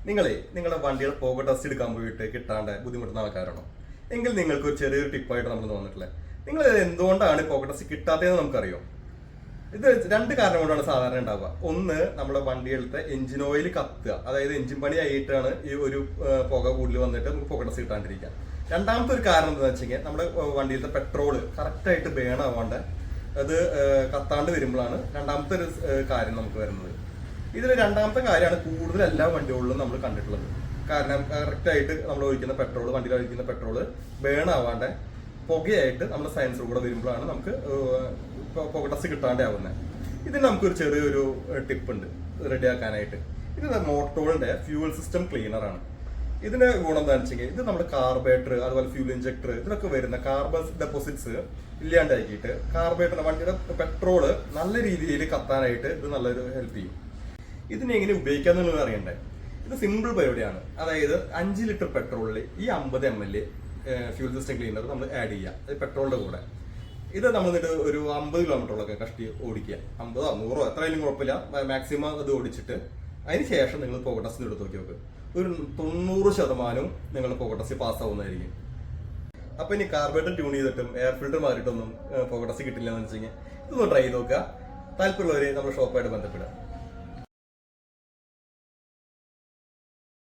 നിങ്ങളുടെ വണ്ടിയുടെ pocket test എടുക്കാൻ പോയിട്ട് കിട്ടാണ്ട് ബുദ്ധിമുട്ടുന്ന ആൾക്കാരാണോ? എങ്കിൽ നിങ്ങൾക്ക് ഒരു ചെറിയൊരു ടിപ്പായിട്ട് നമ്മൾ തോന്നിട്ടില്ലേ? നിങ്ങൾ എന്തുകൊണ്ടാണ് പോക്കറ്റ് ടെസ്റ്റ് കിട്ടാത്തതെന്ന് നമുക്കറിയോ? ഇത് രണ്ട് കാരണം കൊണ്ടാണ് സാധാരണ ഉണ്ടാവുക. ഒന്ന്, നമ്മുടെ വണ്ടികളുടെ എഞ്ചിൻ ഓയിൽ കത്തുക, അതായത് എഞ്ചിൻ പണി ആയിട്ടാണ് ഈ ഒരു പുക കൂടുതൽ വന്നിട്ട് നമുക്ക് പോക്കറ്റ് ടെസ്റ്റ് കിട്ടാണ്ടിരിക്കുക. രണ്ടാമത്തെ ഒരു കാരണം എന്താണെന്ന് വെച്ചെങ്കിൽ നമ്മുടെ വണ്ടിയിലത്തെ പെട്രോള് കറക്റ്റായിട്ട് ബേൺ ആവാണ്ട് അത് കത്താണ്ട് വരുമ്പോഴാണ് രണ്ടാമത്തെ ഒരു കാര്യം നമുക്ക് വരുന്നത്. ഇതിൽ രണ്ടാമത്തെ കാര്യമാണ് കൂടുതൽ എല്ലാ വണ്ടികളിലും നമ്മൾ കണ്ടിട്ടുള്ളത്. കാരണം കറക്റ്റായിട്ട് നമ്മൾ ഒഴിക്കുന്ന പെട്രോൾ, വണ്ടിയിൽ ഒഴിക്കുന്ന പെട്രോള് ബേൺ ആവാണ്ട് പുകയായിട്ട് നമ്മുടെ സയൻസിൽ കൂടെ വരുമ്പോഴാണ് നമുക്ക് പോക്കറ്റ് ടെസ്റ്റ് കിട്ടാണ്ടാവുന്നത്. ഇതിന് നമുക്കൊരു ചെറിയൊരു ടിപ്പ് ഉണ്ട് റെഡിയാക്കാനായിട്ട്. ഇത് മോട്ടോറിന്റെ ഫ്യൂവൽ സിസ്റ്റം ക്ലീനറാണ്. ഇതിന്റെ ഗുണം എന്താണെന്ന് വെച്ചെങ്കിൽ ഇത് നമ്മുടെ കാർബറേറ്റർ, അതുപോലെ ഫ്യൂൽ ഇഞ്ചക്ടർ, ഇതിലൊക്കെ വരുന്ന കാർബൺ ഡെപ്പോസിറ്റ്സ് ഇല്ലാണ്ടാക്കിയിട്ട് കാർബറേറ്റർ വണ്ടിയുടെ പെട്രോള് നല്ല രീതിയിൽ കത്താനായിട്ട് ഇത് നല്ലൊരു ഹെൽപ്പ് ചെയ്യും. ഇതിനെ എങ്ങനെ ഉപയോഗിക്കാന്നുള്ളത് അറിയണ്ടേ? ഇത് സിമ്പിൾ പരിപാടിയാണ്. അതായത് 5 ലിറ്റർ പെട്രോളിൽ ഈ 50 ml ഫ്യൂൽ സിസ്റ്റം ക്ലീനർ നമ്മൾ ആഡ് ചെയ്യുക, അത് പെട്രോളിന്റെ കൂടെ. ഇത് നമ്മൾ എന്നിട്ട് ഒരു 50 കിലോമീറ്ററോളൊക്കെ കഷ്ടി ഓടിക്കുക, 50 100 എത്രയായാലും കുഴപ്പമില്ല, മാക്സിമം അത് ഓടിച്ചിട്ട് അതിന് ശേഷം നിങ്ങൾ പോക്കറ്റ് ടെസ്റ്റ് എടുത്ത് നോക്കി നോക്ക്. ഒരു 90% നിങ്ങൾ പോക്കറ്റ് ടെസ്റ്റ് പാസ്സാവുന്നതായിരിക്കും. അപ്പൊ ഇനി കാർബറേറ്റർ ട്യൂൺ ചെയ്തിട്ടും എയർ ഫിൽറ്റർ മാറിയിട്ടൊന്നും പോക്കറ്റ് ടെസ്റ്റ് കിട്ടില്ല എന്ന് വെച്ചെങ്കിൽ ഇതൊന്ന് ട്രൈ ചെയ്ത് നോക്കുക. താല്പര്യമുള്ളവരെ നമ്മുടെ ഷോപ്പായിട്ട് ബന്ധപ്പെടുക.